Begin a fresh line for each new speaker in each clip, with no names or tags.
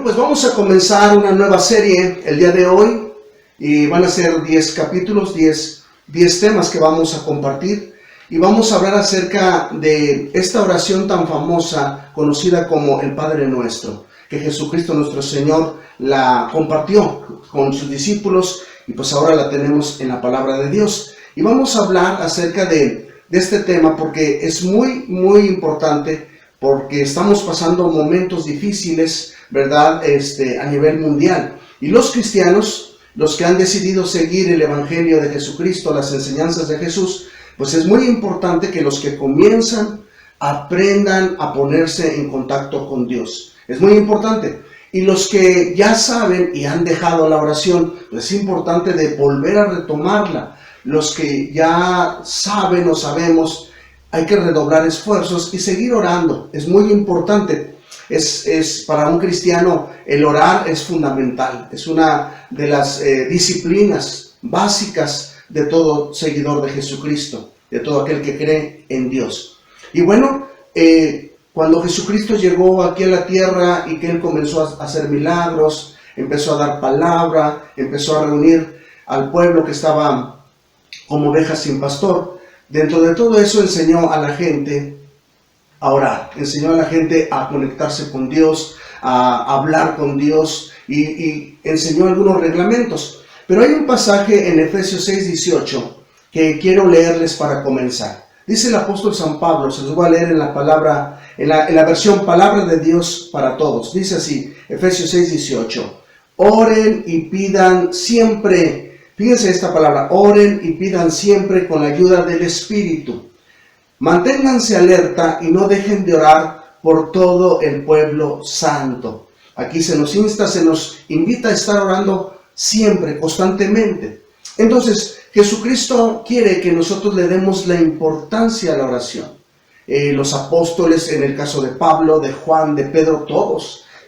Bueno, pues vamos a comenzar una nueva serie el día de hoy y van a ser 10 capítulos, 10 temas que vamos a compartir y vamos a hablar acerca de esta oración tan famosa conocida como el Padre Nuestro, que Jesucristo nuestro Señor la compartió con sus discípulos y pues ahora la tenemos en la palabra de Dios. Y vamos a hablar acerca de este tema porque es muy importante, porque estamos pasando momentos difíciles, ¿verdad? A nivel mundial. Y los cristianos, los que han decidido seguir el Evangelio de Jesucristo, las enseñanzas de Jesús, pues es muy importante que los que comienzan aprendan a ponerse en contacto con Dios. Es muy importante. Y los que ya saben y han dejado la oración, pues es importante de volver a retomarla. Los que ya saben o sabemos, hay que redoblar esfuerzos y seguir orando. Es muy importante. Es para un cristiano el orar es fundamental. Es una de las disciplinas básicas de todo seguidor de Jesucristo, de todo aquel que cree en Dios. Y bueno, cuando Jesucristo llegó aquí a la tierra y que Él comenzó a hacer milagros, empezó a dar palabra, empezó a reunir al pueblo que estaba como ovejas sin pastor, dentro de todo eso enseñó a la gente a orar, enseñó a la gente a conectarse con Dios, a hablar con Dios y enseñó algunos reglamentos. Pero hay un pasaje en Efesios 6:18 que quiero leerles para comenzar. Dice el apóstol San Pablo, se los voy a leer en la palabra, en la versión Palabra de Dios para Todos. Dice así, Efesios 6:18, oren y pidan siempre. Fíjense esta palabra, oren y pidan siempre con la ayuda del Espíritu. Manténganse alerta y no dejen de orar por todo el pueblo santo. Aquí se nos insta, se nos invita a estar orando siempre, constantemente. Entonces, Jesucristo quiere que nosotros le demos la importancia a la oración. Los apóstoles, en el caso de Pablo, de Juan, de Pedro,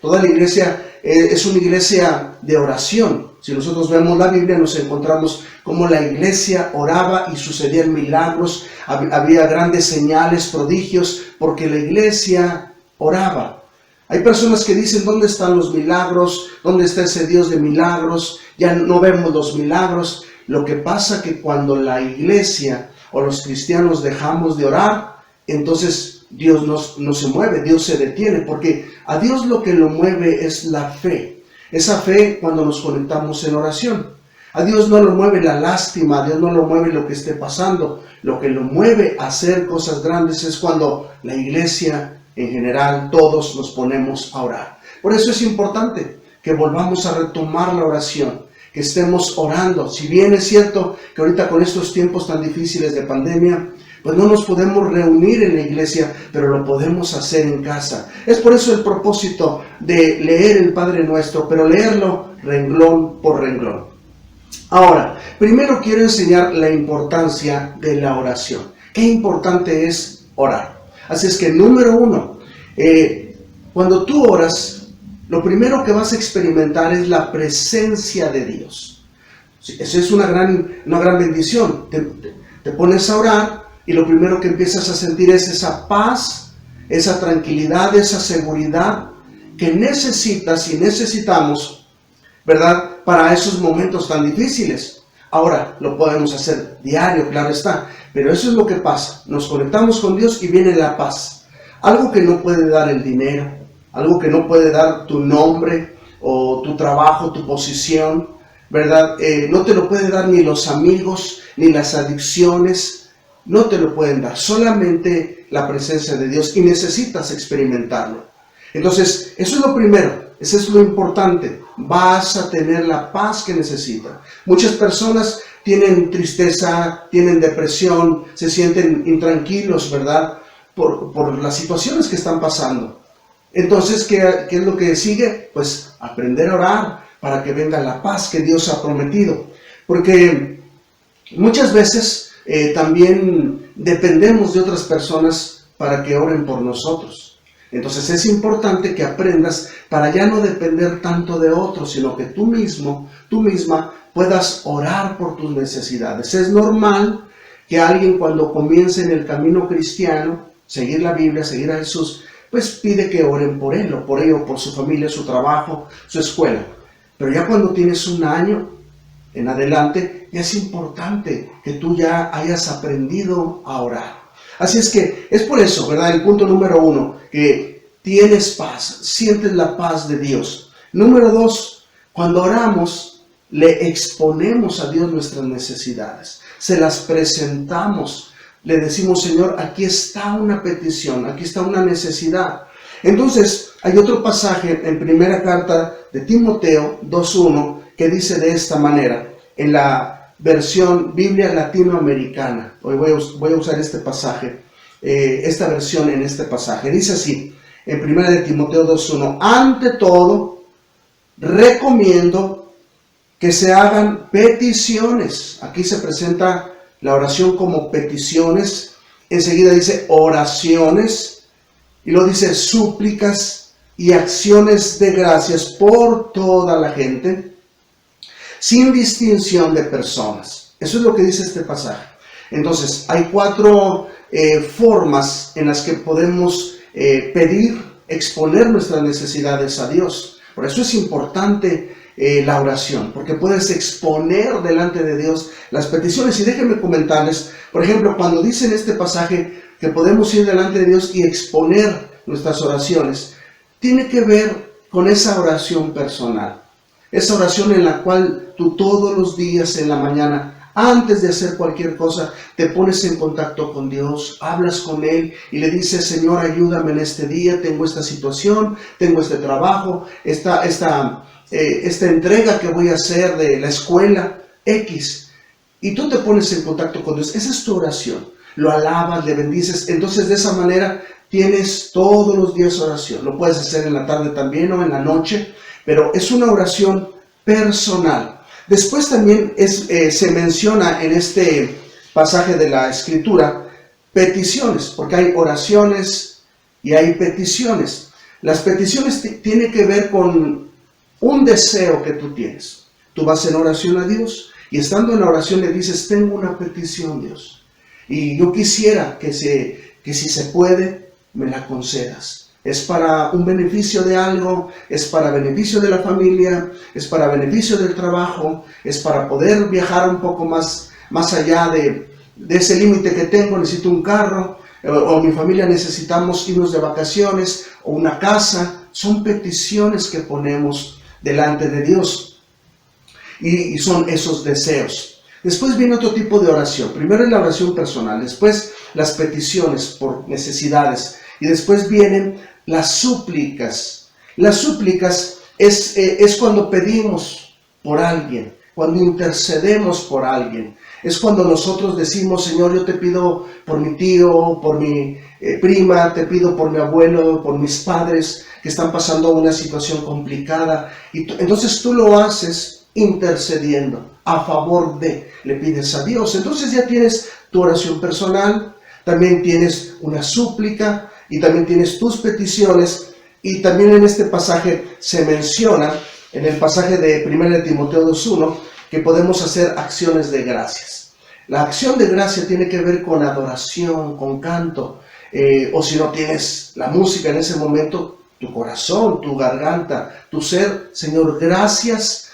toda la iglesia es una iglesia de oración. Si nosotros vemos la Biblia, nos encontramos como la iglesia oraba y sucedían milagros, había grandes señales, prodigios, porque la iglesia oraba. Hay personas que dicen, ¿dónde están los milagros? ¿Dónde está ese Dios de milagros? Ya no vemos los milagros. Lo que pasa que cuando la iglesia o los cristianos dejamos de orar, entonces Dios no se mueve, Dios se detiene, porque a Dios lo que lo mueve es la fe. Esa fe cuando nos conectamos en oración. A Dios no lo mueve la lástima, a Dios no lo mueve lo que esté pasando. Lo que lo mueve a hacer cosas grandes es cuando la iglesia en general, todos nos ponemos a orar. Por eso es importante que volvamos a retomar la oración, que estemos orando. Si bien es cierto que ahorita con estos tiempos tan difíciles de pandemia, pues no nos podemos reunir en la iglesia, pero lo podemos hacer en casa. Es por eso el propósito de leer el Padre Nuestro, pero leerlo renglón por renglón. Ahora, primero quiero enseñar la importancia de la oración. Qué importante es orar. Así es que número uno, cuando tú oras, lo primero que vas a experimentar es la presencia de Dios. Eso es una gran bendición. Te pones a orar y lo primero que empiezas a sentir es esa paz, esa tranquilidad, esa seguridad que necesitas y necesitamos, ¿verdad? Para esos momentos tan difíciles. Ahora, lo podemos hacer diario, claro está, pero eso es lo que pasa. Nos conectamos con Dios y viene la paz. Algo que no puede dar el dinero, algo que no puede dar tu nombre o tu trabajo, tu posición, ¿verdad? No te lo puede dar ni los amigos, ni las adicciones. No te lo pueden dar, solamente la presencia de Dios y necesitas experimentarlo. Entonces, eso es lo primero, eso es lo importante. Vas a tener la paz que necesitas. Muchas personas tienen tristeza, tienen depresión, se sienten intranquilos, ¿verdad? Por las situaciones que están pasando. Entonces, ¿qué es lo que sigue? Pues aprender a orar para que venga la paz que Dios ha prometido. Porque muchas veces también dependemos de otras personas para que oren por nosotros. Entonces es importante que aprendas para ya no depender tanto de otros, sino que tú misma puedas orar por tus necesidades. Es normal que alguien cuando comience en el camino cristiano, seguir la Biblia, seguir a Jesús, pues pide que oren por él, o por ello, por su familia, su trabajo, su escuela. Pero ya cuando tienes un año en adelante, ya es importante que tú ya hayas aprendido a orar. Así es que es por eso, ¿verdad? El punto número 1, que tienes paz, sientes la paz de Dios. Número 2, cuando oramos, le exponemos a Dios nuestras necesidades, se las presentamos, le decimos, Señor, aquí está una petición, aquí está una necesidad. Entonces, hay otro pasaje en primera carta de Timoteo 2:1 que dice de esta manera, en la versión Biblia latinoamericana. Hoy voy a usar este pasaje, esta versión en este pasaje. Dice así, en primera de Timoteo 2:1, ante todo, recomiendo que se hagan peticiones. Aquí se presenta la oración como peticiones. Enseguida dice oraciones. Y luego dice súplicas y acciones de gracias por toda la gente, sin distinción de personas. Eso es lo que dice este pasaje. Entonces, hay 4 formas en las que podemos pedir, exponer nuestras necesidades a Dios. Por eso es importante la oración, porque puedes exponer delante de Dios las peticiones. Y déjenme comentarles, por ejemplo, cuando dice en este pasaje que podemos ir delante de Dios y exponer nuestras oraciones, tiene que ver con esa oración personal, esa oración en la cual tú todos los días en la mañana, antes de hacer cualquier cosa, te pones en contacto con Dios, hablas con Él y le dices, Señor, ayúdame en este día, tengo esta situación, tengo este trabajo, esta entrega que voy a hacer de la escuela X, y tú te pones en contacto con Dios. Esa es tu oración, lo alabas, le bendices. Entonces de esa manera tienes todos los días oración. Lo puedes hacer en la tarde también o en la noche, pero es una oración personal. Después también se menciona en este pasaje de la Escritura peticiones, porque hay oraciones y hay peticiones. Las peticiones tienen que ver con un deseo que tú tienes. Tú vas en oración a Dios y estando en la oración le dices, tengo una petición, Dios, y yo quisiera que si se puede, me la concedas. Es para un beneficio de algo, es para beneficio de la familia, es para beneficio del trabajo, es para poder viajar un poco más allá de ese límite que tengo. Necesito un carro, o mi familia necesitamos irnos de vacaciones, o una casa. Son peticiones que ponemos delante de Dios y son esos deseos. Después viene otro tipo de oración. Primero es la oración personal, después las peticiones por necesidades y después vienen las súplicas. Las súplicas es cuando pedimos por alguien, cuando intercedemos por alguien. Es cuando nosotros decimos, Señor, yo te pido por mi tío, por mi prima, te pido por mi abuelo, por mis padres que están pasando una situación complicada. Y entonces tú lo haces intercediendo a favor de, le pides a Dios. Entonces ya tienes tu oración personal, también tienes una súplica y también tienes tus peticiones. Y también en este pasaje se menciona, en el pasaje de 1 Timoteo 2:1, que podemos hacer acciones de gracias. La acción de gracia tiene que ver con adoración, con canto, o si no tienes la música en ese momento, tu corazón, tu garganta, tu ser. Señor, gracias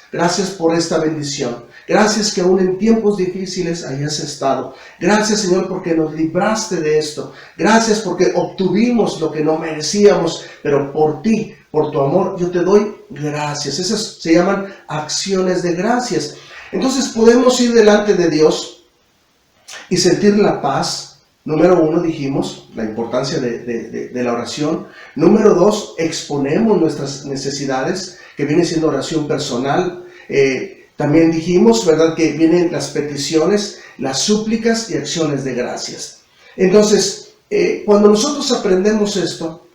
por esta bendición. Gracias que aún en tiempos difíciles hayas estado. Gracias, Señor, porque nos libraste de esto. Gracias porque obtuvimos lo que no merecíamos, pero por ti, por tu amor, yo te doy gracias. Esas se llaman acciones de gracias. Entonces podemos ir delante de Dios y sentir la paz. Número 1, dijimos, la importancia de la oración. Número 2, exponemos nuestras necesidades, que viene siendo oración personal. También dijimos, ¿verdad?, que vienen las peticiones, las súplicas y acciones de gracias. Entonces, cuando nosotros aprendemos esto,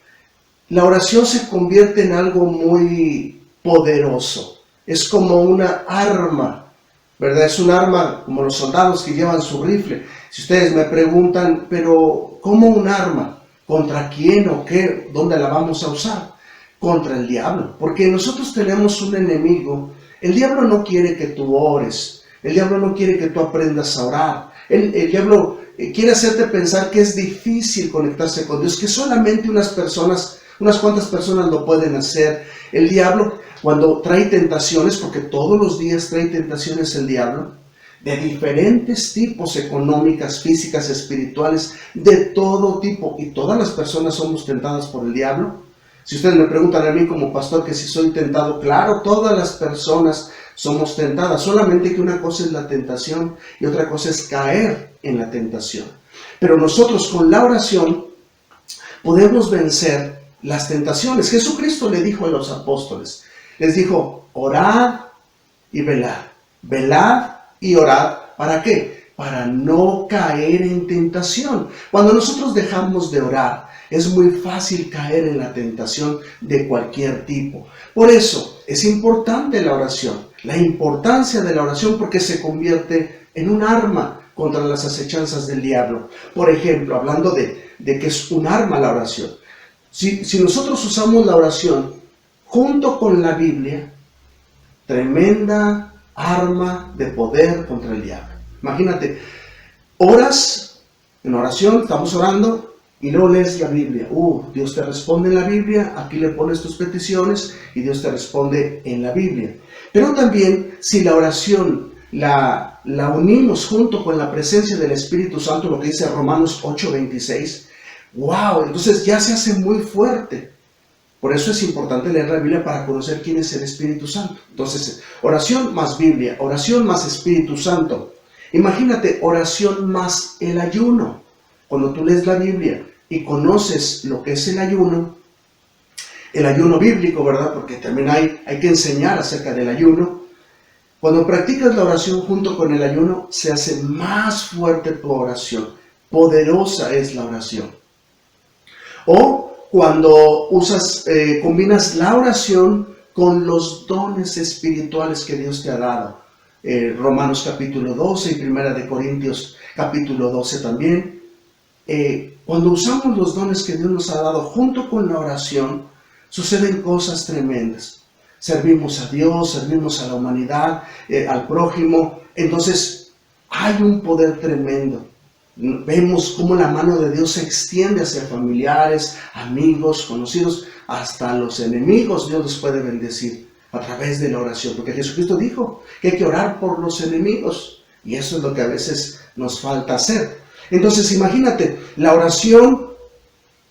la oración se convierte en algo muy poderoso. Es como una arma, ¿verdad? Es un arma como los soldados que llevan su rifle. Si ustedes me preguntan, pero ¿cómo un arma? ¿Contra quién o qué? ¿Dónde la vamos a usar? Contra el diablo. Porque nosotros tenemos un enemigo. El diablo no quiere que tú ores, El diablo no quiere que tú aprendas a orar. El diablo quiere hacerte pensar que es difícil conectarse con Dios, que solamente unas cuantas personas lo pueden hacer. El diablo, cuando trae tentaciones, porque todos los días trae tentaciones el diablo, de diferentes tipos, económicas, físicas, espirituales, de todo tipo, y todas las personas somos tentadas por el diablo. Si ustedes me preguntan a mí como pastor que si soy tentado, claro, todas las personas somos tentadas, solamente que una cosa es la tentación y otra cosa es caer en la tentación. Pero nosotros con la oración podemos vencer las tentaciones. Jesucristo le dijo a los apóstoles, les dijo, orad y velad, velad y orad. ¿Para qué? Para no caer en tentación. Cuando nosotros dejamos de orar, es muy fácil caer en la tentación de cualquier tipo. Por eso es importante la oración, la importancia de la oración, porque se convierte en un arma contra las acechanzas del diablo. Por ejemplo, hablando de que es un arma la oración. Si nosotros usamos la oración junto con la Biblia, tremenda arma de poder contra el diablo. Imagínate, oras en oración, estamos orando, y luego lees la Biblia. Dios te responde en la Biblia, aquí le pones tus peticiones y Dios te responde en la Biblia. Pero también si la oración la unimos junto con la presencia del Espíritu Santo, lo que dice Romanos 8:26, entonces ya se hace muy fuerte. Por eso es importante leer la Biblia para conocer quién es el Espíritu Santo. Entonces, oración más Biblia, oración más Espíritu Santo. Imagínate, oración más el ayuno. Cuando tú lees la Biblia y conoces lo que es el ayuno bíblico, ¿verdad? Porque también hay que enseñar acerca del ayuno. Cuando practicas la oración junto con el ayuno, se hace más fuerte tu oración. Poderosa es la oración. O cuando combinas la oración con los dones espirituales que Dios te ha dado. Romanos capítulo 12 y Primera de Corintios capítulo 12 también. Cuando usamos los dones que Dios nos ha dado junto con la oración, suceden cosas tremendas. Servimos a Dios, servimos a la humanidad, al prójimo. Entonces hay un poder tremendo. Vemos cómo la mano de Dios se extiende hacia familiares, amigos, conocidos, hasta los enemigos. Dios los puede bendecir a través de la oración, porque Jesucristo dijo que hay que orar por los enemigos, y eso es lo que a veces nos falta hacer. Entonces imagínate, la oración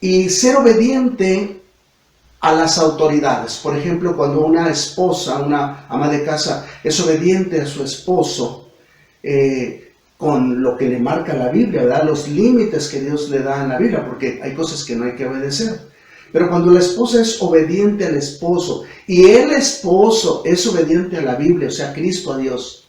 y ser obediente a las autoridades. Por ejemplo, cuando una esposa, una ama de casa, es obediente a su esposo, con lo que le marca la Biblia, ¿verdad? Los límites que Dios le da en la Biblia, porque hay cosas que no hay que obedecer. Pero cuando la esposa es obediente al esposo y el esposo es obediente a la Biblia, o sea, Cristo a Dios,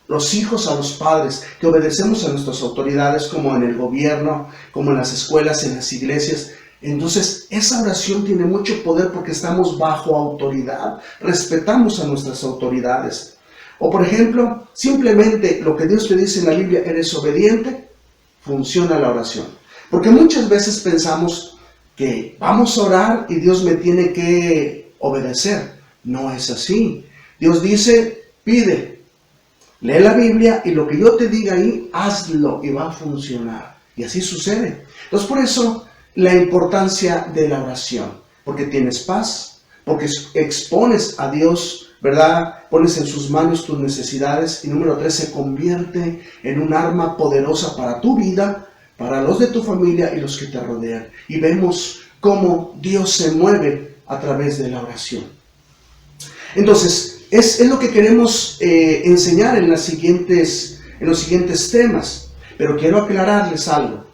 los hijos a los padres, que obedecemos a nuestras autoridades, como en el gobierno, como en las escuelas, en las iglesias, entonces esa oración tiene mucho poder porque estamos bajo autoridad, respetamos a nuestras autoridades. O por ejemplo, simplemente lo que Dios te dice en la Biblia, eres obediente, funciona la oración. Porque muchas veces pensamos que vamos a orar y Dios me tiene que obedecer. No es así. Dios dice, pide, lee la Biblia y lo que yo te diga ahí, hazlo y va a funcionar. Y así sucede. Entonces por eso la importancia de la oración. Porque tienes paz, porque expones a Dios, ¿verdad? Pones en sus manos tus necesidades. Y número 3, se convierte en un arma poderosa para tu vida, para los de tu familia y los que te rodean. Y vemos cómo Dios se mueve a través de la oración. Entonces, es lo que queremos enseñar en los siguientes temas. Pero quiero aclararles algo.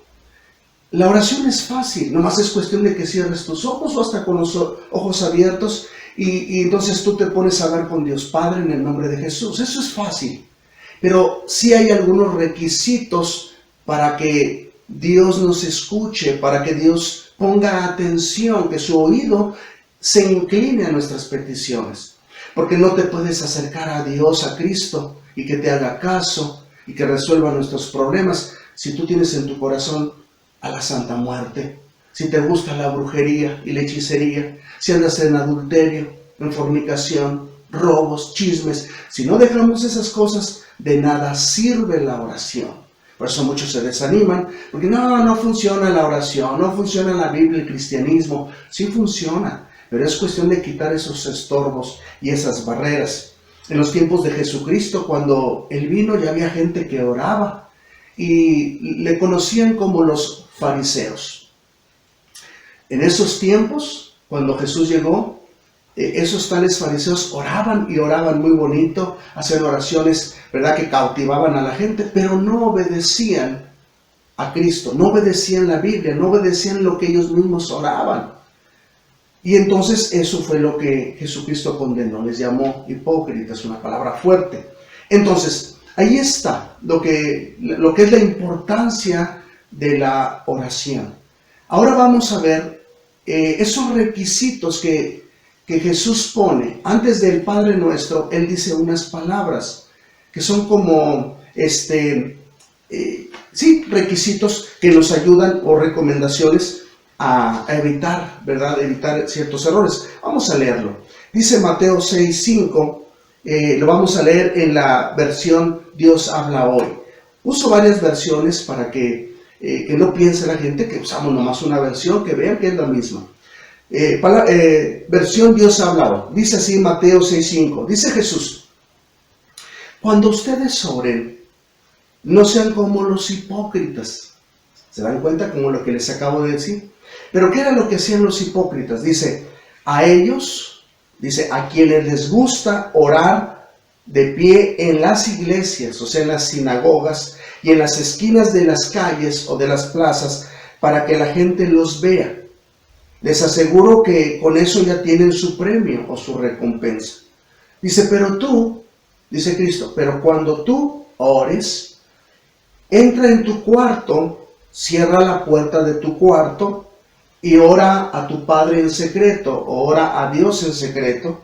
La oración es fácil, nomás es cuestión de que cierres tus ojos o hasta con los ojos abiertos y entonces tú te pones a hablar con Dios Padre en el nombre de Jesús. Eso es fácil, pero sí hay algunos requisitos para que Dios nos escuche, para que Dios ponga atención, que su oído se incline a nuestras peticiones. Porque no te puedes acercar a Dios, a Cristo, y que te haga caso y que resuelva nuestros problemas si tú tienes en tu corazón a la santa muerte, si te gusta la brujería y la hechicería, si andas en adulterio, en fornicación, robos, chismes. Si no dejamos esas cosas, de nada sirve la oración. Por eso muchos se desaniman, porque no funciona la oración, no funciona la Biblia, el cristianismo. Sí funciona, pero es cuestión de quitar esos estorbos y esas barreras. En los tiempos de Jesucristo, cuando Él vino, ya había gente que oraba y le conocían como los fariseos. En esos tiempos, cuando Jesús llegó, esos tales fariseos oraban y oraban muy bonito, hacían oraciones, ¿verdad?, que cautivaban a la gente, pero no obedecían a Cristo, no obedecían la Biblia, no obedecían lo que ellos mismos oraban. Y entonces eso fue lo que Jesucristo condenó, les llamó hipócritas, una palabra fuerte. Entonces, ahí está lo que es la importancia de la oración. Ahora vamos a ver esos requisitos que Jesús pone. Antes del Padre Nuestro, Él dice unas palabras que son como, requisitos que nos ayudan o recomendaciones a evitar, ¿verdad? Evitar ciertos errores. Vamos a leerlo. Dice Mateo 6:5, lo vamos a leer en la versión Dios habla hoy. Uso varias versiones para que no piense la gente que usamos nomás una versión, que vean que es la misma. Versión Dios habla hoy. Dice así Mateo 6:5. Dice Jesús: cuando ustedes oren, no sean como los hipócritas. ¿Se dan cuenta? Como lo que les acabo de decir. Pero ¿qué era lo que hacían los hipócritas? Dice, a ellos, dice, a quienes les gusta orar de pie en las iglesias, o sea, en las sinagogas y en las esquinas de las calles o de las plazas, para que la gente los vea. Les aseguro que con eso ya tienen su premio o su recompensa. Dice, pero tú, dice Cristo, pero cuando tú ores, entra en tu cuarto, cierra la puerta de tu cuarto y ora a tu Padre en secreto, o ora a Dios en secreto,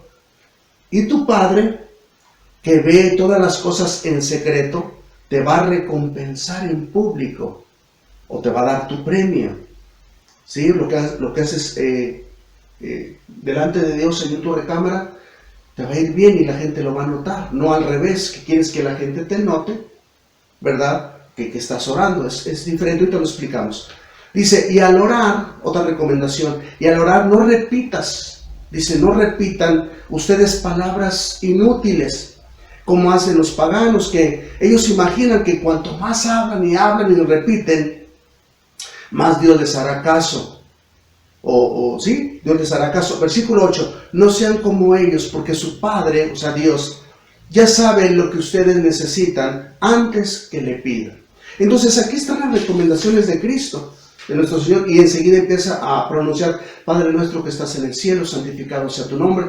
y tu Padre, que ve todas las cosas en secreto, te va a recompensar en público, o te va a dar tu premio. ¿Sí? Lo que haces delante de Dios en tu recámara, te va a ir bien y la gente lo va a notar. No al revés, que quieres que la gente te note, ¿verdad?, que estás orando. Es diferente, y te lo explicamos. Dice, y al orar, otra recomendación, y al orar no repitas. Dice, no repitan ustedes palabras inútiles, como hacen los paganos, que ellos imaginan que cuanto más hablan y repiten, más Dios les hará caso. ¿Sí? Dios les hará caso. Versículo 8, no sean como ellos, porque su Padre, o sea Dios, ya sabe lo que ustedes necesitan antes que le pidan. Entonces aquí están las recomendaciones de Cristo, de nuestro Señor, y enseguida empieza a pronunciar, Padre nuestro que estás en el cielo, santificado sea tu nombre.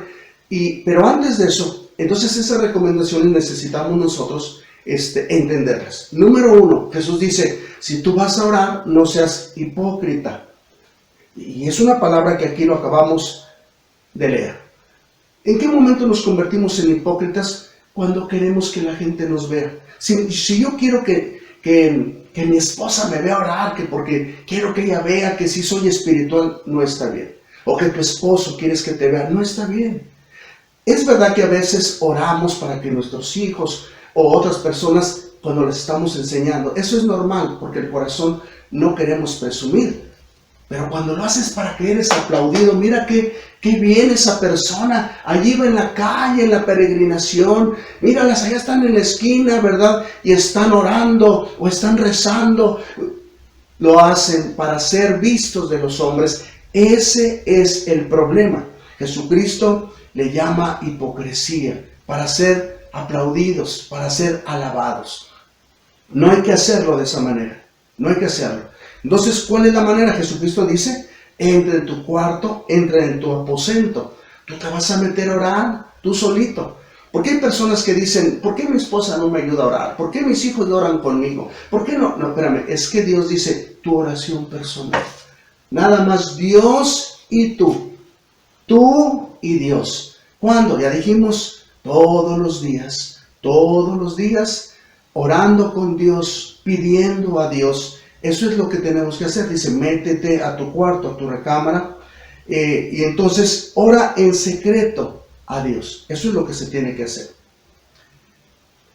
Pero antes de eso, entonces esas recomendaciones necesitamos nosotros entenderlas. Número 1, Jesús dice, si tú vas a orar, no seas hipócrita. Y es una palabra que aquí lo acabamos de leer. ¿En qué momento nos convertimos en hipócritas? Cuando queremos que la gente nos vea. Si yo quiero que mi esposa me vea orar, que porque quiero que ella vea que sí soy espiritual, no está bien. O que tu esposo quieres que te vea, no está bien. Es verdad que a veces oramos para que nuestros hijos o otras personas, cuando les estamos enseñando, eso es normal, porque el corazón no queremos presumir. Pero cuando lo haces para que eres aplaudido, mira qué bien esa persona, allí va en la calle, en la peregrinación, míralas, allá están en la esquina, ¿verdad? Y están orando o están rezando. Lo hacen para ser vistos de los hombres. Ese es el problema. Jesucristo le llama hipocresía, para ser aplaudidos, para ser alabados. No hay que hacerlo de esa manera, no hay que hacerlo. Entonces, ¿cuál es la manera? Jesucristo dice, entra en tu cuarto, entra en tu aposento. Tú te vas a meter a orar, tú solito. Porque hay personas que dicen, ¿por qué mi esposa no me ayuda a orar? ¿Por qué mis hijos no oran conmigo? ¿Por qué no? No, espérame, es que Dios dice, tu oración personal. Nada más Dios y tú. Tú y Dios. ¿Cuándo? Ya dijimos, todos los días, orando con Dios, pidiendo a Dios. Eso es lo que tenemos que hacer. Dice, métete a tu cuarto, a tu recámara, y entonces ora en secreto. a Dios. Eso es lo que se tiene que hacer.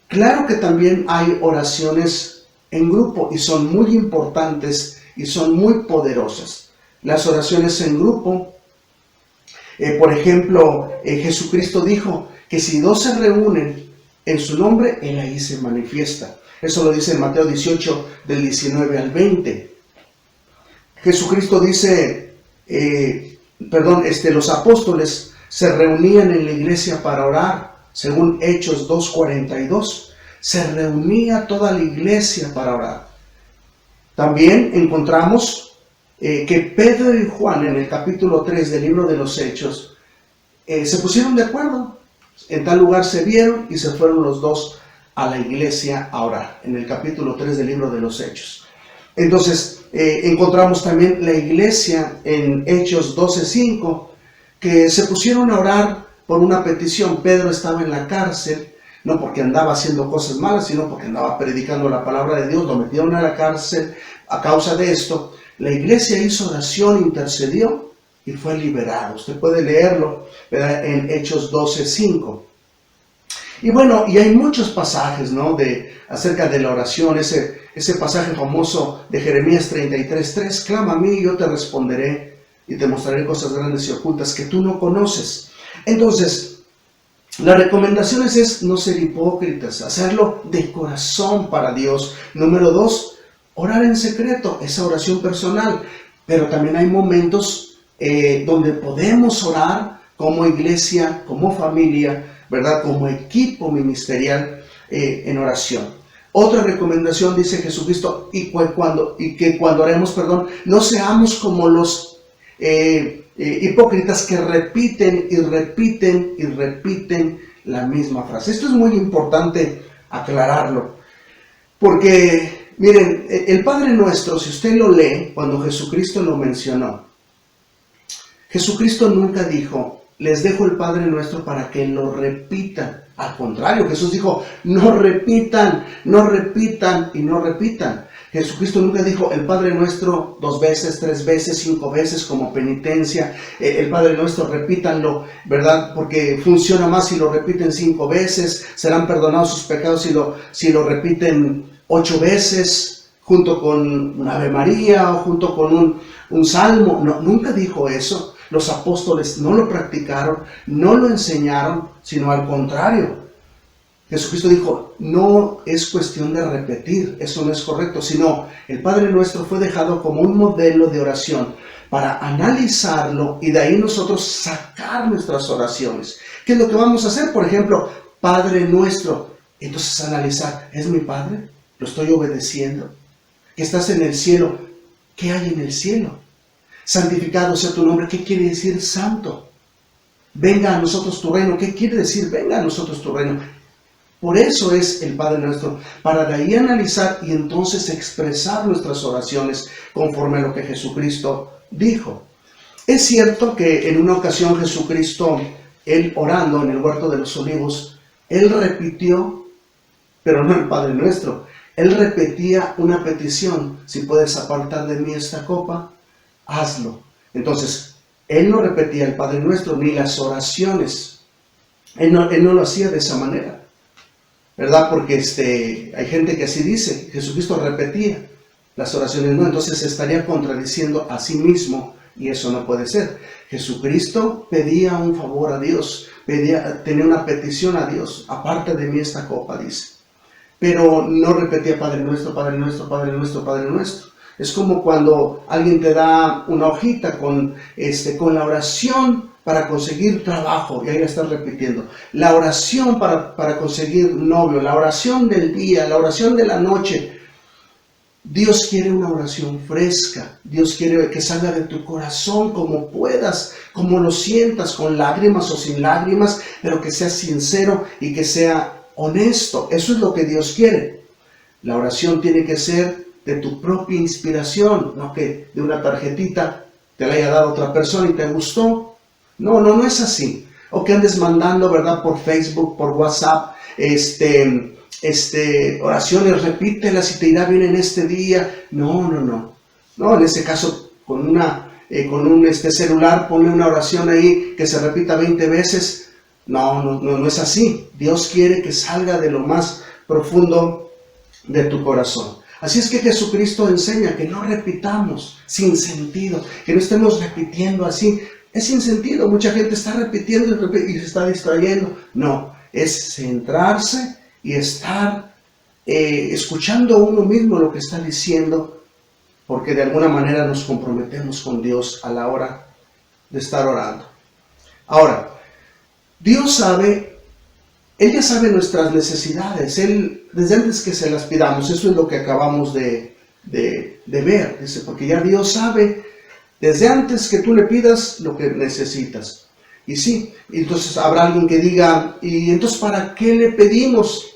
Claro que también hay oraciones en grupo y son muy importantes y son muy poderosas. Las oraciones en grupo, por ejemplo, Jesucristo dijo que si dos se reúnen en su nombre, Él ahí se manifiesta. Eso lo dice en Mateo 18, del 19 al 20. Jesucristo dice, los apóstoles se reunían en la iglesia para orar, según Hechos 2:42. Se reunía toda la iglesia para orar. También encontramos que Pedro y Juan, en el capítulo 3 del libro de los Hechos, se pusieron de acuerdo. En tal lugar se vieron y se fueron los dos a la iglesia a orar, en el capítulo 3 del libro de los Hechos. Entonces, encontramos también la iglesia en Hechos 12:5, que se pusieron a orar por una petición. Pedro estaba en la cárcel, no porque andaba haciendo cosas malas, sino porque andaba predicando la palabra de Dios. Lo metieron a la cárcel a causa de esto. La iglesia hizo oración, intercedió y fue liberado. Usted puede leerlo, ¿verdad?, en Hechos 12:5. Y bueno, y hay muchos pasajes, ¿no?, acerca de la oración. Ese pasaje famoso de Jeremías 33:3, clama a mí y yo te responderé y te mostraré cosas grandes y ocultas que tú no conoces. Entonces, las recomendaciones es no ser hipócritas, hacerlo de corazón para Dios. Número 2, orar en secreto, esa oración personal. Pero también hay momentos donde podemos orar como iglesia, como familia, ¿verdad?, como equipo ministerial en oración. Otra recomendación, dice Jesucristo, y que cuando oremos, no seamos como los hipócritas que repiten y repiten y repiten la misma frase. Esto es muy importante aclararlo, porque miren, el Padre Nuestro, si usted lo lee, cuando Jesucristo lo mencionó, Jesucristo nunca dijo, les dejo el Padre Nuestro para que lo repitan. Al contrario, Jesús dijo, no repitan, no repitan y no repitan. Jesucristo nunca dijo el Padre Nuestro 2 veces, 3 veces, 5 veces como penitencia. El Padre Nuestro repítanlo, ¿verdad? Porque funciona más si lo repiten 5 veces. Serán perdonados sus pecados si lo repiten 8 veces, junto con una Ave María o junto con un salmo. No, nunca dijo eso. Los apóstoles no lo practicaron, no lo enseñaron, sino al contrario. Jesucristo dijo, no es cuestión de repetir, eso no es correcto, sino el Padre Nuestro fue dejado como un modelo de oración para analizarlo y de ahí nosotros sacar nuestras oraciones. ¿Qué es lo que vamos a hacer? Por ejemplo, Padre Nuestro. Entonces analizar, ¿es mi Padre? ¿Lo estoy obedeciendo? ¿Que estás en el cielo? ¿Qué hay en el cielo? Santificado sea tu nombre. ¿Qué quiere decir santo? Venga a nosotros tu reino. ¿Qué quiere decir venga a nosotros tu reino? Por eso es el Padre Nuestro, para de ahí analizar y entonces expresar nuestras oraciones conforme a lo que Jesucristo dijo. Es cierto que en una ocasión Jesucristo, Él orando en el huerto de los olivos, Él repitió, pero no el Padre Nuestro, Él repetía una petición: si puedes apartar de mí esta copa, hazlo. Entonces, Él no repetía el Padre Nuestro ni las oraciones. Él no lo hacía de esa manera, ¿verdad? Porque hay gente que así dice, Jesucristo repetía las oraciones, no, entonces se estaría contradiciendo a sí mismo y eso no puede ser. Jesucristo pedía un favor a Dios, tenía una petición a Dios: aparte de mí esta copa, dice. Pero no repetía Padre Nuestro, Padre Nuestro, Padre Nuestro, Padre Nuestro. Es como cuando alguien te da una hojita con la oración para conseguir trabajo, y ahí la estás repitiendo. La oración para conseguir novio, la oración del día, la oración de la noche. Dios quiere una oración fresca. Dios quiere que salga de tu corazón como puedas, como lo sientas, con lágrimas o sin lágrimas, pero que sea sincero y que sea honesto. Eso es lo que Dios quiere. La oración tiene que ser de tu propia inspiración, no que de una tarjetita te la haya dado otra persona y te gustó. No es así. O que andes mandando, ¿verdad?, por Facebook, por WhatsApp, oraciones, repítelas y te irá bien en este día. No, en ese caso, con un celular, ponle una oración ahí que se repita 20 veces. No es así. Dios quiere que salga de lo más profundo de tu corazón. Así es que Jesucristo enseña que no repitamos sin sentido, que no estemos repitiendo así. Es sin sentido. Mucha gente está repitiendo y se está distrayendo. No, es centrarse y estar escuchando a uno mismo lo que está diciendo, porque de alguna manera nos comprometemos con Dios a la hora de estar orando. Ahora, Dios sabe, Él ya sabe nuestras necesidades, Él, desde antes que se las pidamos, eso es lo que acabamos de ver, dice, porque ya Dios sabe, desde antes que tú le pidas lo que necesitas. Y sí, entonces habrá alguien que diga, ¿y entonces para qué le pedimos?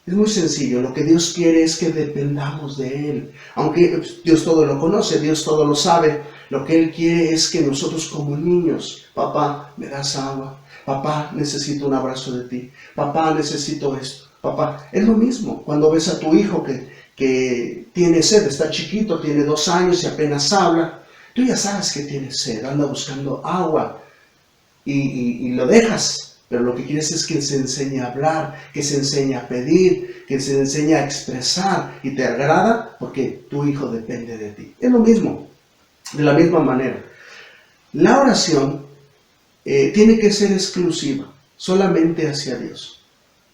Es muy sencillo, lo que Dios quiere es que dependamos de Él. Aunque Dios todo lo conoce, Dios todo lo sabe, lo que Él quiere es que nosotros como niños, papá, ¿me das agua? Papá, necesito un abrazo de ti. Papá, necesito esto. Papá, es lo mismo cuando ves a tu hijo que tiene sed, está chiquito, tiene 2 años y apenas habla. Tú ya sabes que tiene sed, anda buscando agua y lo dejas. Pero lo que quieres es que se enseñe a hablar, que se enseñe a pedir, que se enseñe a expresar, y te agrada porque tu hijo depende de ti. Es lo mismo, de la misma manera. La oración tiene que ser exclusiva, solamente hacia Dios.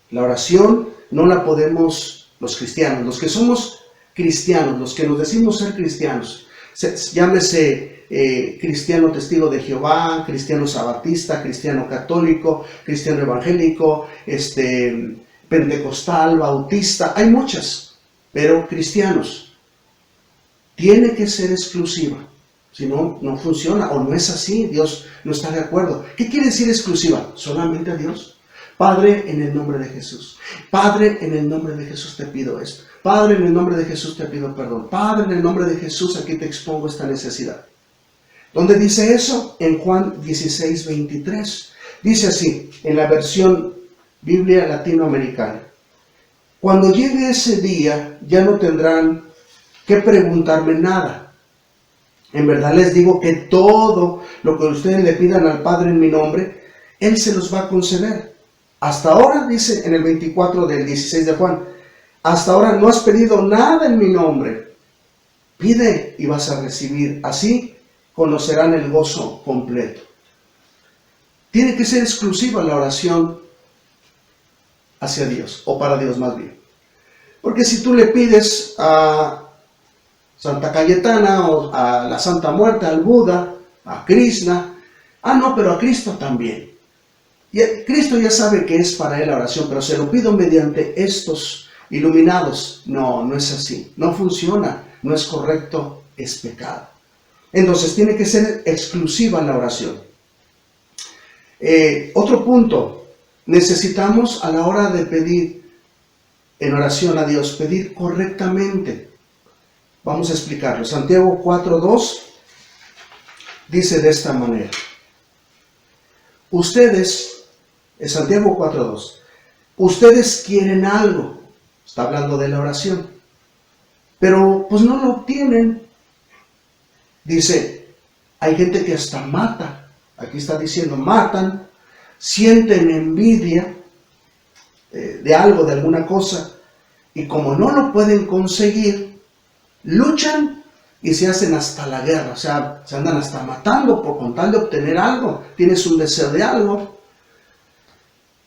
La oración no la podemos, los cristianos, los que somos cristianos, los que nos decimos ser cristianos, llámese cristiano testigo de Jehová, cristiano sabatista, cristiano católico, cristiano evangélico, pentecostal, bautista, hay muchas, pero cristianos. Tiene que ser exclusiva, si no, no funciona, o no es así, Dios no está de acuerdo. ¿Qué quiere decir exclusiva? Solamente a Dios. Padre, en el nombre de Jesús. Padre, en el nombre de Jesús te pido esto. Padre, en el nombre de Jesús te pido perdón. Padre, en el nombre de Jesús aquí te expongo esta necesidad. ¿Dónde dice eso? En Juan 16:23. Dice así, en la versión Biblia latinoamericana. Cuando llegue ese día, ya no tendrán que preguntarme nada. En verdad les digo que todo lo que ustedes le pidan al Padre en mi nombre, Él se los va a conceder. Hasta ahora, dice en el 24 del 16 de Juan, hasta ahora no has pedido nada en mi nombre. Pide y vas a recibir. Así conocerán el gozo completo. Tiene que ser exclusiva la oración hacia Dios, o para Dios más bien. Porque si tú le pides a Santa Cayetana, o a la Santa Muerte, al Buda, a Krishna, no, pero a Cristo también. Y Cristo ya sabe que es para él la oración, pero se lo pido mediante estos iluminados. No, no es así. No funciona, no es correcto, es pecado. Entonces tiene que ser exclusiva la oración. Otro punto, necesitamos a la hora de pedir en oración a Dios, pedir correctamente. Vamos a explicarlo. Santiago 4:2 dice de esta manera. Santiago 4:2, ustedes quieren algo, está hablando de la oración, pero pues no lo obtienen. Dice, hay gente que hasta mata, aquí está diciendo, matan, sienten envidia de algo, de alguna cosa, y como no lo pueden conseguir, luchan y se hacen hasta la guerra, o sea, se andan hasta matando por con tal de obtener algo. Tienes un deseo de algo.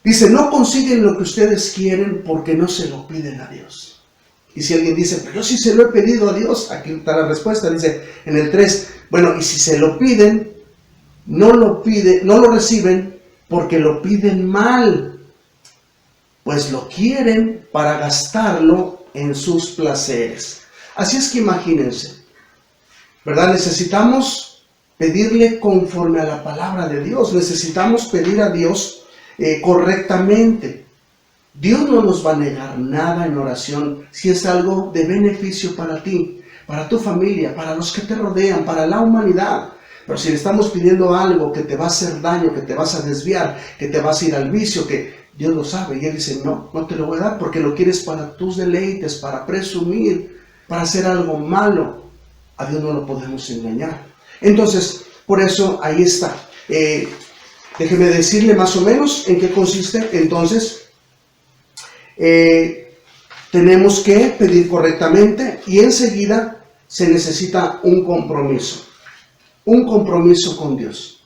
Dice, no consiguen lo que ustedes quieren porque no se lo piden a Dios. Y si alguien dice, pero yo sí se lo he pedido a Dios, aquí está la respuesta, dice en el 3, bueno, y si se lo piden, no lo reciben porque lo piden mal, pues lo quieren para gastarlo en sus placeres. Así es que imagínense, ¿verdad? Necesitamos pedirle conforme a la palabra de Dios, necesitamos pedir a Dios correctamente. Dios no nos va a negar nada en oración si es algo de beneficio para ti, para tu familia, para los que te rodean, para la humanidad. Pero si le estamos pidiendo algo que te va a hacer daño, que te vas a desviar, que te vas a ir al vicio, que Dios lo sabe, y Él dice, no te lo voy a dar porque lo quieres para tus deleites, para presumir, para hacer algo malo. A Dios no lo podemos engañar. Entonces, por eso ahí está. Déjeme decirle más o menos en qué consiste. Entonces, tenemos que pedir correctamente y enseguida se necesita un compromiso con Dios.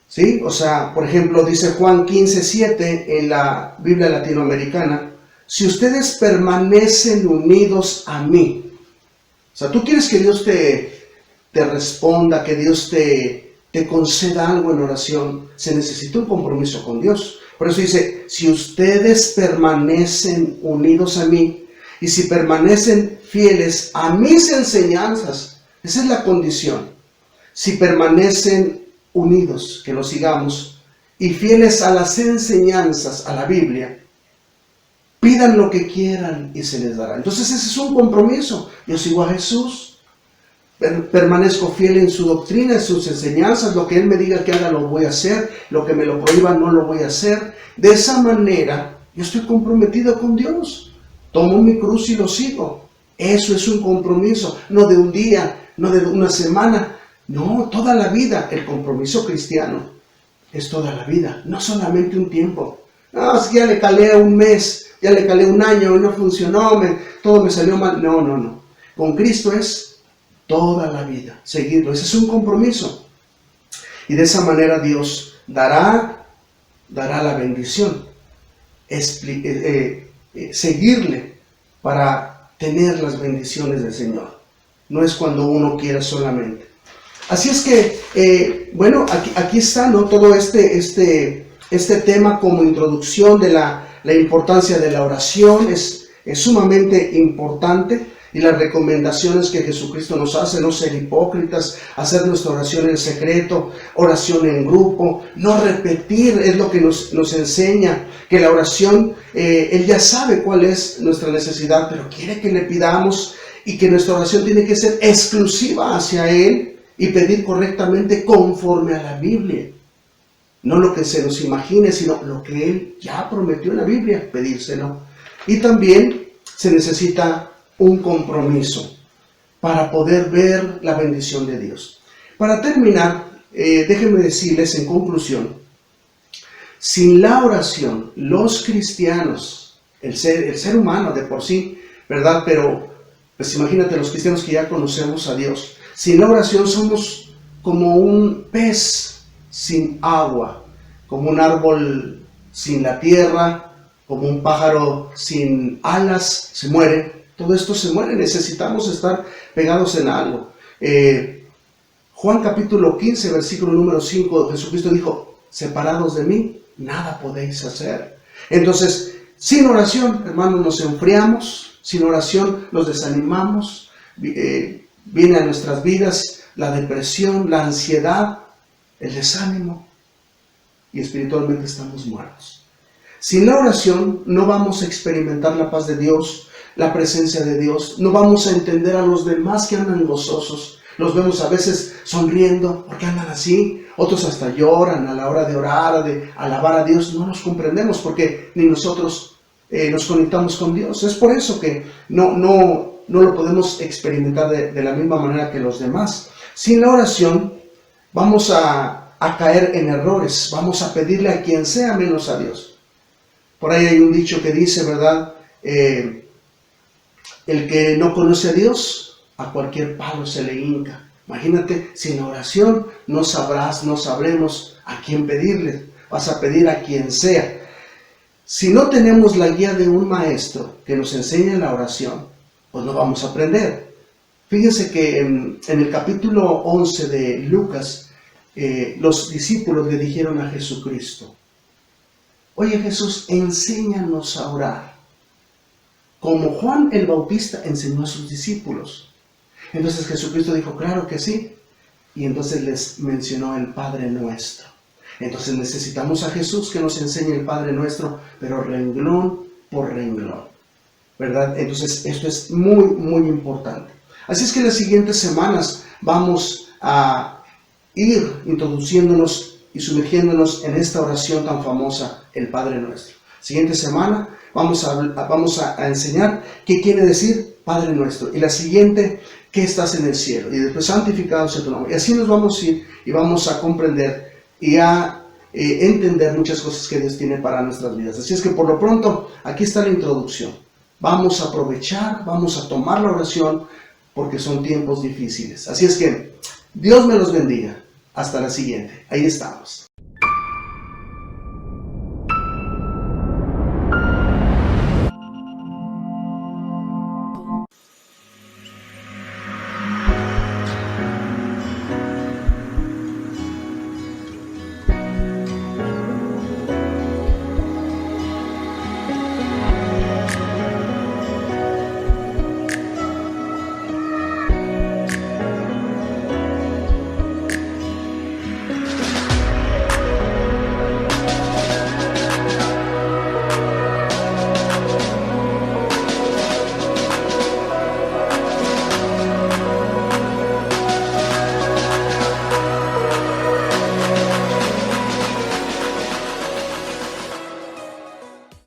¿Sí? O sea, por ejemplo, dice Juan 15:7 en la Biblia latinoamericana: si ustedes permanecen unidos a mí. O sea, tú quieres que Dios te responda, que Dios te conceda algo en oración, se necesita un compromiso con Dios. Por eso dice, si ustedes permanecen unidos a mí y si permanecen fieles a mis enseñanzas, esa es la condición. Si permanecen unidos, que lo sigamos, y fieles a las enseñanzas, a la Biblia, pidan lo que quieran y se les dará. Entonces ese es un compromiso. Yo sigo a Jesús, permanezco fiel en su doctrina, en sus enseñanzas, lo que Él me diga que haga lo voy a hacer, lo que me lo prohíba no lo voy a hacer. De esa manera yo estoy comprometido con Dios, tomo mi cruz y lo sigo. Eso es un compromiso, no de un día, no de una semana, no, toda la vida. El compromiso cristiano es toda la vida, no solamente un tiempo. No, si ya le calé un mes, ya le calé un año y no funcionó, todo me salió mal. No. Con Cristo es toda la vida, seguirlo. Ese es un compromiso. Y de esa manera Dios dará la bendición. Seguirle para tener las bendiciones del Señor. No es cuando uno quiera solamente. Así es que, bueno, aquí está, ¿no? Todo este tema como introducción de la importancia de la oración es sumamente importante. Y las recomendaciones que Jesucristo nos hace: no ser hipócritas, hacer nuestra oración en secreto, oración en grupo, no repetir, es lo que nos enseña, que la oración, Él ya sabe cuál es nuestra necesidad, pero quiere que le pidamos, y que nuestra oración tiene que ser exclusiva hacia Él y pedir correctamente conforme a la Biblia. No lo que se nos imagine, sino lo que Él ya prometió en la Biblia, pedírselo. Y también se necesita un compromiso para poder ver la bendición de Dios. Para terminar, déjenme decirles en conclusión, sin la oración, los cristianos, el ser humano de por sí, ¿verdad? Pero pues imagínate los cristianos que ya conocemos a Dios, sin la oración somos como un pez sin agua, como un árbol sin la tierra, como un pájaro sin alas, se muere. Todo esto se muere, necesitamos estar pegados en algo. Juan capítulo 15, versículo número 5, Jesucristo dijo: separados de mí, nada podéis hacer. Entonces, sin oración, hermanos, nos enfriamos, sin oración nos desanimamos, viene a nuestras vidas la depresión, la ansiedad, el desánimo, y espiritualmente estamos muertos. Sin la oración no vamos a experimentar la paz de Dios, la presencia de Dios, no vamos a entender a los demás que andan gozosos. Los vemos a veces sonriendo, porque andan así, otros hasta lloran a la hora de orar, de alabar a Dios. No los comprendemos porque ni nosotros nos conectamos con Dios. Es por eso que no lo podemos experimentar de la misma manera que los demás. Sin la oración vamos a caer en errores, vamos a pedirle a quien sea menos a Dios. Por ahí hay un dicho que dice, ¿verdad? El que no conoce a Dios, a cualquier palo se le hinca. Imagínate, sin oración no sabremos a quién pedirle. Vas a pedir a quien sea. Si no tenemos la guía de un maestro que nos enseñe la oración, pues no vamos a aprender. Fíjense que en el capítulo 11 de Lucas, los discípulos le dijeron a Jesucristo: oye Jesús, enséñanos a orar, como Juan el Bautista enseñó a sus discípulos. Entonces Jesucristo dijo: claro que sí. Y entonces les mencionó el Padre Nuestro. Entonces necesitamos a Jesús que nos enseñe el Padre Nuestro, pero renglón por renglón, ¿verdad? Entonces esto es muy, muy importante. Así es que en las siguientes semanas vamos a ir introduciéndonos y sumergiéndonos en esta oración tan famosa, el Padre Nuestro. Siguiente semana vamos a enseñar qué quiere decir Padre Nuestro. Y la siguiente, que estás en el cielo. Y después, santificado sea tu nombre. Y así nos vamos a ir y vamos a comprender y a entender muchas cosas que Dios tiene para nuestras vidas. Así es que por lo pronto, aquí está la introducción. Vamos a aprovechar, vamos a tomar la oración, porque son tiempos difíciles. Así es que Dios me los bendiga. Hasta la siguiente. Ahí estamos.